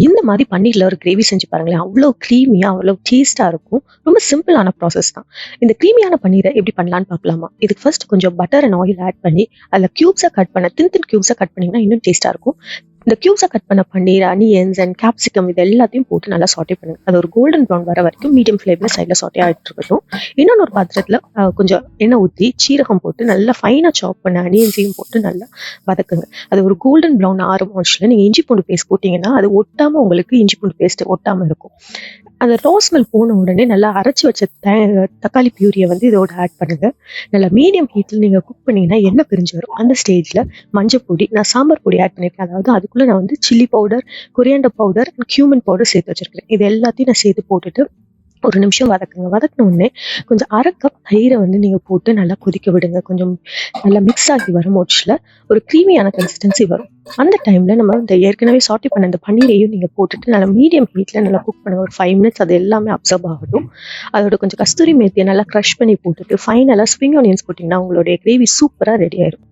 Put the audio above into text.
இந்த மாதிரி பன்னீர்ல ஒரு கிரேவி செஞ்சு பாருங்களேன். அவ்வளோ க்ரீமியா, அவ்வளோ டேஸ்ட்டா இருக்கும். ரொம்ப சிம்பிளான ப்ராசஸ் தான். இந்த க்ரீமியான பன்னீர எப்படி பண்ணலான்னு பார்க்கலாமா? இதுக்கு ஃபர்ஸ்ட் கொஞ்சம் பட்டர் அண்ட் ஆயில் ஆட் பண்ணி, அதில கியூப்ஸா கட் பண்ண தின் தின் கியூப்ஸா கட் பண்ணீங்கன்னா இன்னும் டேஸ்ட்டா இருக்கும். இந்த கியூப்ஸா கட் பண்ண பன்னீர், அனியன்ஸ் அண்ட் கேப்சிகம் இது எல்லாத்தையும் போட்டு நல்லா சாட்டே பண்ணுங்க. அது ஒரு கோல்டன் ப்ரவுன் வர வரைக்கும் மீடியம் ஃப்ளேம்ல சைட்ல சாட்டே ஆயிட்டு இருக்கட்டும். இன்னொன்னு ஒரு பாத்திரத்துல கொஞ்சம் எண்ணெய் ஊத்தி, சீரகம் போட்டு நல்லா ஃபைனா சாப் பண்ண அனியன்ஸையும் போட்டு நல்லா வதக்குங்க. அது ஒரு கோல்டன் ப்ரவுன் ஆரம்பிச்சுல நீங்க இஞ்சி பூண்டு பேஸ்ட் போட்டீங்கன்னா, அது ஒட்டாம உங்களுக்கு இஞ்சி பூண்டு பேஸ்ட் ஒட்டாம இருக்கும். அந்த ரா ஸ்மெல் போன உடனே நல்லா அரைச்சு வச்ச தக்காளி பியூரிய வந்து இதோட ஆட் பண்ணுங்க. நல்லா மீடியம் ஹீட்ல நீங்க குக் பண்ணீங்கன்னா எண்ணெய் பிரிஞ்சு வரும். அந்த ஸ்டேஜ்ல மஞ்சள் பொடி, நான் சாம்பார் பொடி ஆட் பண்ணியிருக்கேன். அதாவது அதுக்குள்ள நான் வந்து chilli powder, coriander powder, cumin powder சேர்த்து வச்சிருக்கேன். இது எல்லாத்தையும் நான் சேர்த்து போட்டுட்டு ஒரு நிமிஷம் வதக்குங்க. வதக்குன உடனே கொஞ்சம் 1/2 கப் தயிர வந்து நீங்க போட்டு நல்லா கொதிக்க விடுங்க. கொஞ்சம் நல்லா மிக்ஸ் ஆகி வரும்போதுல ஒரு க்ரீமியான கன்சிஸ்டன்சி வரும். அந்த டைம்ல நம்ம இந்த ஏற்கனவே சாட்டே பண்ண இந்த பன்னீரையும் நீங்க போட்டுட்டு நல்லா மீடியம் ஹீட்ல நல்லா குக் பண்ணுங்க. ஒரு 5 மினிட்ஸ் அது எல்லாமே அப்சர்வ் ஆகட்டும். அதோட கொஞ்சம் கஸ்தூரி மேத்திய நல்லா கிரஷ் பண்ணி போட்டுட்டு ஃபைனலா ஸ்ப்ரிங் ஆனியன்ஸ் போட்டீங்கன்னா உங்களுடைய கிரேவி சூப்பரா ரெடி ஆயிரும்.